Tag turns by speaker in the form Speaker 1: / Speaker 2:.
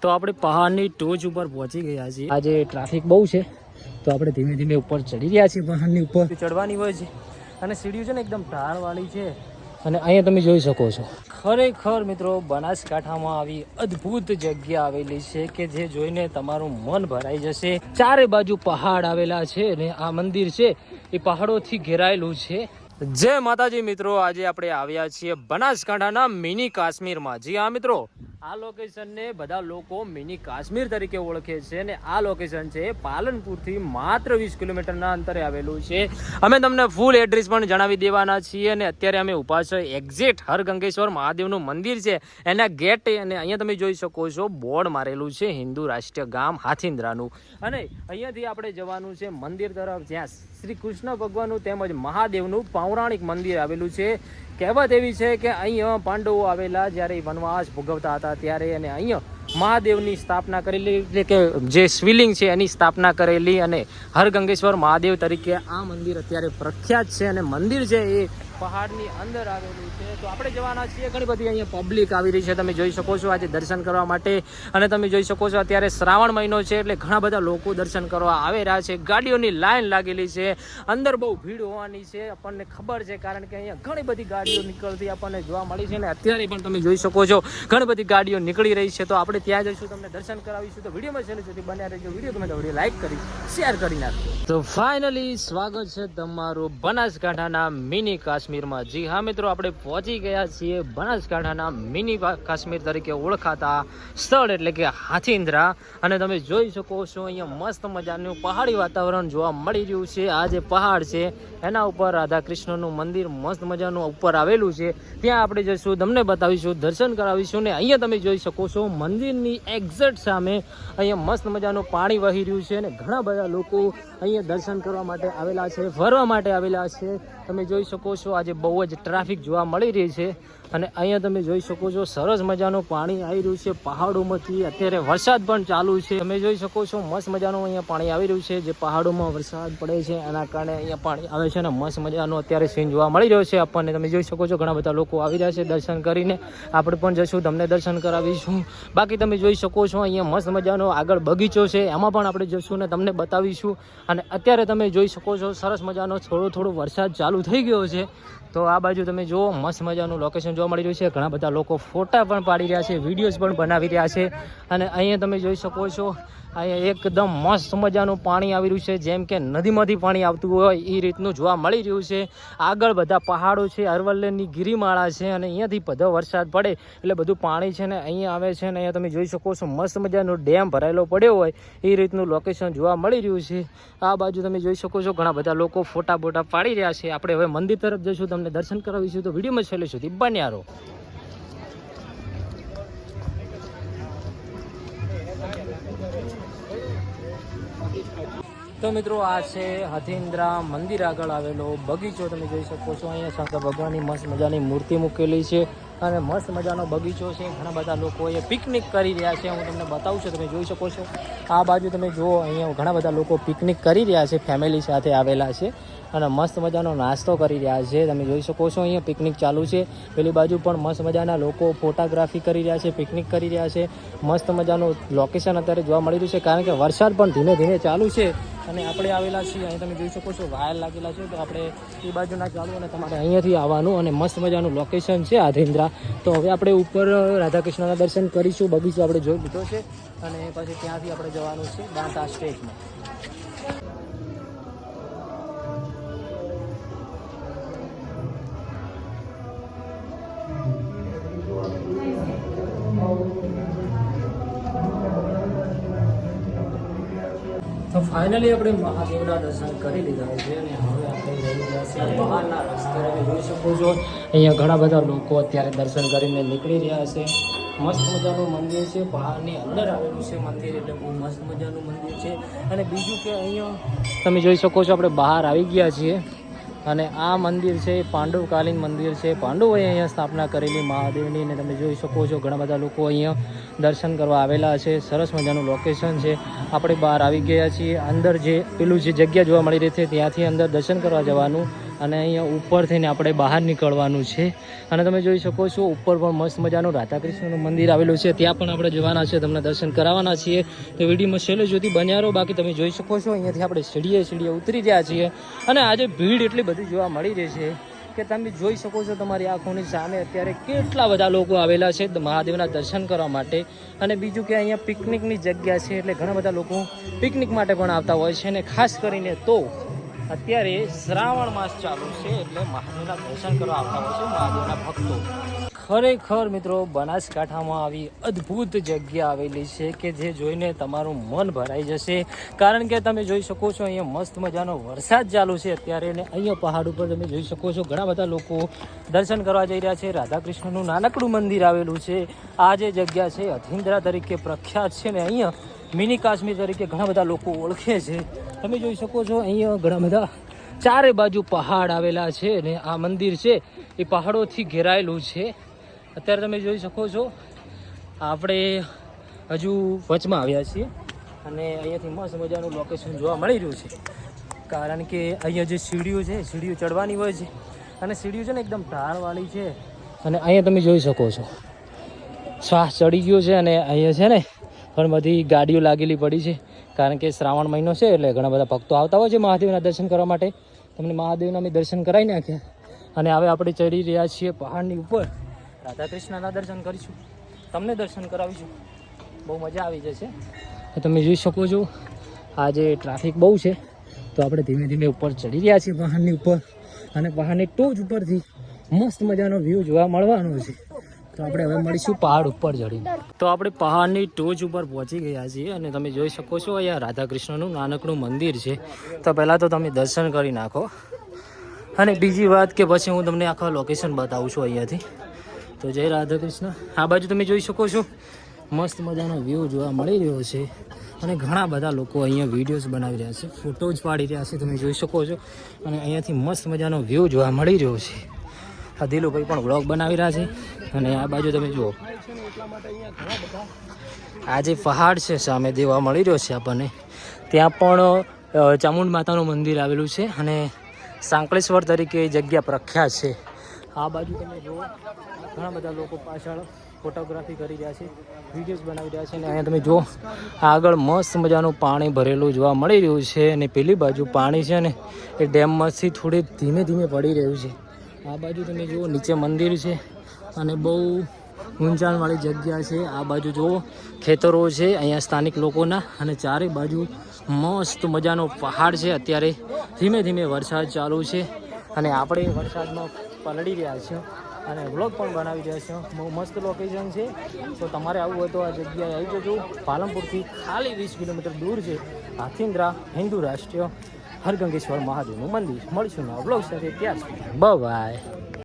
Speaker 1: તો આપણે પહાડની ટોચ ઉપર પહોંચી ગયા છીએ. આજે ટ્રાફિક બહુ છે તો આપણે ધીમે ધીમે ઉપર ચડી રહ્યા છીએ. પહાડની ઉપર ચડવાની હોય છે અને સીડીઓ છે ને એકદમ ઢાળવાળી છે. અને અહીંયા તમે જોઈ શકો છો ખરેખર મિત્રો બનાસકાંઠામાં આવી અદ્ભુત જગ્યા આવેલી છે કે જે જોઈને તમારું મન ભરાઈ જશે. ચારે બાજુ પહાડ આવેલા છે અને આ મંદિર છે એ પહાડોથી ઘેરાયેલું છે. જય માતાજી મિત્રો, આજે આપણે આવ્યા છીએ બનાસકાંઠાના મિની કાશ્મીરમાં. જી હા મિત્રો, આ લોકેશનને બધા લોકો મિની કાશ્મીર તરીકે ઓળખે છે અને આ લોકેશન છે પાલનપુરથી માત્ર 20 કિલોમીટરના અંતરે આવેલું છે. અમે તમને ફૂલ એડ્રેસ પણ જણાવી દેવાના છીએ અને અત્યારે અમે ઊભા છે એક્ઝેક્ટ હરગંગેશ્વર મહાદેવનું મંદિર છે એના ગેટ. અને અહીંયા તમે જોઈ શકો છો બોર્ડ મારેલું છે હિન્દુ રાષ્ટ્રીય ગામ હાથીન્દ્રાનું. અને અહીંયાથી આપણે જવાનું છે મંદિર તરફ જ્યાં શ્રી કૃષ્ણ ભગવાનનું તેમજ મહાદેવનું પૌરાણિક મંદિર આવેલું છે. કહેવત એવી છે કે અહીંયા પાંડવો આવેલા જ્યારે વનવાસ ભોગવતા હતા ત્યારે, અને અહીંયા મહાદેવની સ્થાપના કરેલી, એટલે કે જે શિવલિંગ છે એની સ્થાપના કરેલી અને હરગંગેશ્વર મહાદેવ તરીકે આ મંદિર અત્યારે પ્રખ્યાત છે. અને મંદિર છે એ પહાડની અંદર આવેલું છે. તો આપણે જવાના છીએ. ઘણી બધી અહીંયા પબ્લિક આવી રહી છે, તમે જોઈ શકો છો આજે દર્શન કરવા માટે. અને તમે જોઈ શકો છો અત્યારે શ્રાવણ મહિનો છે એટલે ઘણા બધા લોકો દર્શન કરવા આવી રહ્યા છે. ગાડીઓની લાઈન લાગેલી છે, અંદર બહુ ભીડ હોવાની છે આપણને ખબર છે, કારણ કે અહીંયા ઘણી બધી ગાડીઓ નીકળતી આપણને જોવા મળી છે. ને અત્યારે પણ તમે જોઈ શકો છો ઘણી બધી ગાડીઓ નીકળી રહી છે. તો આપણે ત્યાં જઈશું, તમને દર્શન કરાવીશું. તો વિડીયોમાં છેલ્લે સુધી બન્યા રહેજો. વિડીયો ગમે તો વિડીયો લાઈક કરી શેર કરી નાખજો. તો ફાઇનલી સ્વાગત છે તમારું બનાસકાંઠાના મિની કાશ્મીરમાં. જી હા મિત્રો, આપણે પહોંચી ગયા છીએ બનાસકાંઠાના મિની કાશ્મીર તરીકે ઓળખાતા સ્થળ એટલે કે હાથીન્દ્રા. અને તમે જોઈ શકો છો અહીંયા મસ્ત મજાનું પહાડી વાતાવરણ જોવા મળી રહ્યું છે. આ જે પહાડ છે એના ઉપર રાધા કૃષ્ણનું મંદિર મસ્ત મજાનું ઉપર આવેલું છે. ત્યાં આપણે જઈશું, તમને બતાવીશું, દર્શન કરાવીશું. ને અહીંયા તમે જોઈ શકો છો મંદિરની એક્ઝેક્ટ સામે અહીંયા મસ્ત મજાનું પાણી વહી રહ્યું છે અને ઘણા બધા લોકો અહીંયા દર્શન કરવા માટે આવેલા છે, ફરવા માટે આવેલા છે. તમે જોઈ શકો છો આજે બહુ જ ટ્રાફિક જોવા મળી રહી છે. અને અહીંયા તમે જોઈ શકો છો સરસ મજાનું પાણી આવી રહ્યું છે પહાડોમાંથી. અત્યારે વરસાદ પણ ચાલુ છે, તમે જોઈ શકો છો મસ્ત મજાનું અહીંયા પાણી આવી રહ્યું છે. જે પહાડોમાં વરસાદ પડે છે એના કારણે અહીંયા પાણી આવે છે અને મસ્ત મજાનો અત્યારે સીન જોવા મળી રહ્યો છે આપણને. તમે જોઈ શકો છો ઘણા બધા લોકો આવી રહ્યા છે દર્શન કરીને. આપણે પણ જઈશું, તમને દર્શન કરાવીશું. બાકી તમે જોઈ શકો છો અહીંયા મસ્ત મજાનો આગળ બગીચો છે, એમાં પણ આપણે જઈશું ને તમને બતાવીશું. અને અત્યારે તમે જોઈ શકો છો સરસ મજાનો થોડો વરસાદ ચાલુ થઈ ગયો છે. તો આ બાજુ તમે જુઓ મસ્ત મજાનું લોકેશન જોવા મળી રહ્યું છે. ઘણા બધા લોકો ફોટા પણ પાડી રહ્યા છે, વિડીયોઝ પણ બનાવી રહ્યા છે. અને અહીંયા તમે જોઈ શકો છો અહીંયા એકદમ મસ્ત મજાનું પાણી આવી રહ્યું છે, જેમ કે નદીમાંથી પાણી આવતું હોય એ રીતનું જોવા મળી રહ્યું છે. આગળ બધા પહાડો છે, અરવલ્લીની ગિરિમાળા છે અને અહીંયાથી બધો વરસાદ પડે એટલે બધું પાણી છે ને અહીંયા આવે છે. અને અહીંયા તમે જોઈ શકો છો મસ્ત મજાનો ડેમ ભરાયેલો પડ્યો હોય એ રીતનું લોકેશન જોવા મળી રહ્યું છે. આ બાજુ તમે જોઈ શકો છો ઘણા બધા લોકો ફોટા પાડી રહ્યા છે. આપણે હવે મંદિર તરફ જઈશું, તમને દર્શન કરાવીશું. તો વિડીયોમાં છેલ્લે સુધી બન્યા રહો. તો મિત્રો આ છે હાથીન્દ્રા મંદિર આગળ આવેલો બગીચો. તમે જોઈ શકો છો અહીંયા શંકર ભગવાનની મસ્ત મજાની મૂર્તિ મૂકેલી છે અને મસ્ત મજાનો બગીચો છે. ઘણા બધા લોકો અહીંયા પિકનિક કરી રહ્યા છે, હું તમને બતાવું છું. તમે જોઈ શકો છો આ બાજુ તમે જુઓ અહીંયા ઘણા બધા લોકો પિકનિક કરી રહ્યા છે, ફેમિલી સાથે આવેલા છે અને મસ્ત મજાનો નાસ્તો કરી રહ્યા છે. તમે જોઈ શકો છો અહીંયા પિકનિક ચાલુ છે. પેલી બાજુ પણ મસ્ત મજાના લોકો ફોટોગ્રાફી કરી રહ્યા છે, પિકનિક કરી રહ્યા છે. મસ્ત મજાનું લોકેશન અત્યારે જોવા મળી રહ્યું છે, કારણ કે વરસાદ પણ ધીમે ધીમે ચાલુ છે. અને આપણે આવેલા છીએ અહીં તમે જોઈ શકો છો વાયર લાગેલા છે. તો આપણે એ બાજુ ના ચાલુ અને તમારે અહીંયાથી આવવાનું. અને મસ્ત મજાનું લોકેશન છે હાથીન્દ્રા. તો હવે આપણે ઉપર રાધાકૃષ્ણના દર્શન કરીશું. બગીચો આપણે જોઈ લીધો છે અને પછી ત્યાંથી આપણે જવાનું છે દાંતા સ્ટેજમાં. તો ફાઇનલી આપણે મહાદેવના દર્શન કરી લીધા છે અને હવે આપણે જઈ રહ્યા છીએ બહારના રસ્તે. તમે જોઈ શકો છો અહીંયા ઘણા બધા લોકો અત્યારે દર્શન કરીને નીકળી રહ્યા છે. મસ્ત મજાનું મંદિર છે, પહાડની અંદર આવેલું છે મંદિર, એટલે બહુ મસ્ત મજાનું મંદિર છે. અને બીજું કે અહીંયા તમે જોઈ શકો છો આપણે બહાર આવી ગયા છીએ અને આ મંદિર છે પાંડવકાલીન મંદિર છે. પાંડવોએ અહીંયા સ્થાપના કરેલી મહાદેવની. અને તમે જોઈ શકો છો ઘણા બધા લોકો અહીંયા દર્શન કરવા આવેલા છે. સરસ મજાનું લોકેશન છે. આપણે બહાર આવી ગયા છીએ. અંદર જે પેલું જે જગ્યા જોવા મળી રહી છે ત્યાંથી અંદર દર્શન કરવા જવાનું. અને અહીંયા ઉપર થઈને આપણે બહાર નીકળવાનું છે. અને તમે જોઈ શકો છો ઉપર પણ મસ્ત મજાનું રાધાકૃષ્ણનું મંદિર આવેલું છે, ત્યાં પણ આપણે જવાના છે, તમને દર્શન કરાવવાના છીએ. તો વિડીયોમાં છેલ્લે સુધી બન્યા રહો. બાકી તમે જોઈ શકો છો અહીંયાથી આપણે સીડીએ ઉતરી રહ્યા છીએ. અને આજે ભીડ એટલી બધી જોવા મળી રહી છે કે તમે જોઈ શકો છો તમારી આંખોની સામે અત્યારે કેટલા બધા લોકો આવેલા છે મહાદેવના દર્શન કરવા માટે. અને બીજું કે અહીંયા પિકનિકની જગ્યા છે, એટલે ઘણા બધા લોકો પિકનિક માટે પણ આવતા હોય છે. અને ખાસ કરીને તો અત્યારે શ્રાવણ માસ ચાલુ છે, એટલે મહાદેવના દર્શન કરવા આવતા હોય છે મહાદેવના ભક્તો. ખરેખર મિત્રો બનાસકાંઠામાં આવી અદ્ભુત જગ્યા આવેલી છે કે જે જોઈને તમારું મન ભરાઈ જશે. કારણ કે તમે જોઈ શકો છો અહીંયા મસ્ત મજાનો વરસાદ ચાલુ છે અત્યારે. ને અહીંયા પહાડ ઉપર તમે જોઈ શકો છો ઘણા બધા લોકો દર્શન કરવા જઈ રહ્યા છે. રાધાકૃષ્ણનું નાનકડું મંદિર આવેલું છે. આ જે જગ્યા છે અધિન્દ્રા તરીકે પ્રખ્યાત છે ને અહીંયા મિની કાશ્મીર તરીકે ઘણા બધા લોકો ઓળખે છે. તમે જોઈ શકો છો અહીંયા ઘણા બધા ચારે બાજુ પહાડ આવેલા છે ને આ મંદિર છે એ પહાડોથી ઘેરાયેલું છે. અત્યારે તમે જોઈ શકો છો આપણે હજુ વચમાં આવ્યા છીએ અને અહીંયાથી મસ્ત મજાનું લોકેશન જોવા મળી રહ્યું છે. કારણ કે અહીંયા જે સીડીઓ છે સીડીઓ ચડવાની હોય છે અને સીડીઓ છે ને એકદમ ઢાળવાળી છે. અને અહીંયા તમે જોઈ શકો છો શ્વાસ ચડી ગયો છે અને અહીંયા છે ને ઘણી બધી ગાડીઓ લાગેલી પડી છે. કારણ કે શ્રાવણ મહિનો છે એટલે ઘણા બધા ભક્તો આવતા હોય છે મહાદેવના દર્શન કરવા માટે. તમને મહાદેવના અમે દર્શન કરાવી નાખ્યા અને હવે આપણે ચડી રહ્યા છીએ પહાડની ઉપર. રાધાકૃષ્ણના દર્શન કરીશું, તમને દર્શન કરાવીશું, બહુ મજા આવી જશે. તમે જોઈ શકો છો આજે ટ્રાફિક બહુ છે તો આપણે ધીમે ધીમે ઉપર ચડી રહ્યા છીએ પહાડની ઉપર. અને પહાડની ટોચ ઉપરથી મસ્ત મજાનો વ્યૂ જોવા મળવાનો છે. તો આપણે હવે મળીશું પહાડ ઉપર ચડીને. તો આપણે પહાડની ટોચ ઉપર પહોંચી ગયા છીએ અને તમે જોઈ શકો છો અહીંયા રાધાકૃષ્ણનું નાનકડું મંદિર છે. તો પહેલાં તો તમે દર્શન કરી નાખો અને બીજી વાત કે પછી હું તમને આખા લોકેશન બતાવું છું અહીંયાથી. તો જય રાધાકૃષ્ણ. આ બાજુ તમે જોઈ શકો છો મસ્ત મજાનો વ્યૂ જોવા મળી રહ્યો છે અને ઘણા બધા લોકો અહીંયા વિડીયોઝ બનાવી રહ્યા છે, ફોટોઝ પાડી રહ્યા છે, તમે જોઈ શકો છો. અને અહીંયાથી મસ્ત મજાનો વ્યૂ જોવા મળી રહ્યો છે. આ દિલુભાઈ પણ વ્લોગ બનાવી રહ્યા છે. અને આ બાજુ તમે જુઓ આ જે પહાડ છે સામે દેવા મળી રહ્યો છે આપણને, ત્યાં પણ ચામુંડ માતાનું મંદિર આવેલું છે અને સાંકળેશ્વર તરીકે એ જગ્યા પ્રખ્યાત છે. આ બાજુ તમે જુઓ ઘણા બધા લોકો પાછળ ફોટોગ્રાફી કરી રહ્યા છે, વિડીયોઝ બનાવી રહ્યા છે. અને અહીંયા તમે જુઓ આગળ મસ્ત મજાનું પાણી ભરેલું જોવા મળી રહ્યું છે. અને પેલી બાજુ પાણી છે ને એ ડેમમાંથી થોડી ધીમે ધીમે પડી રહ્યું છે. આ બાજુ તમે જુઓ નીચે મંદિર છે અને બહુ ઊંચાણવાળી જગ્યા છે. આ બાજુ જુઓ ખેતરો છે અહીંયા સ્થાનિક લોકોના અને ચારે બાજુ મસ્ત મજાનો પહાડ છે. અત્યારે ધીમે ધીમે વરસાદ ચાલુ છે અને આપણે વરસાદમાં પલળી રહ્યા છીએ અને વ્લોગ પણ બનાવી રહ્યા છીએ. બહુ મસ્ત લોકેશન છે. તો તમારે આવવું હોય તો આ જગ્યાએ આવી જજો. પાલનપુરથી ખાલી 20 કિલોમીટર દૂર છે હાથીન્દ્રા હિન્દુ રાષ્ટ્રીય હરગંગેશ્વર મહાદેવનું મંદિર. મળીશું નવા વ્લોગ સાથે, ત્યાં સુધી બાય.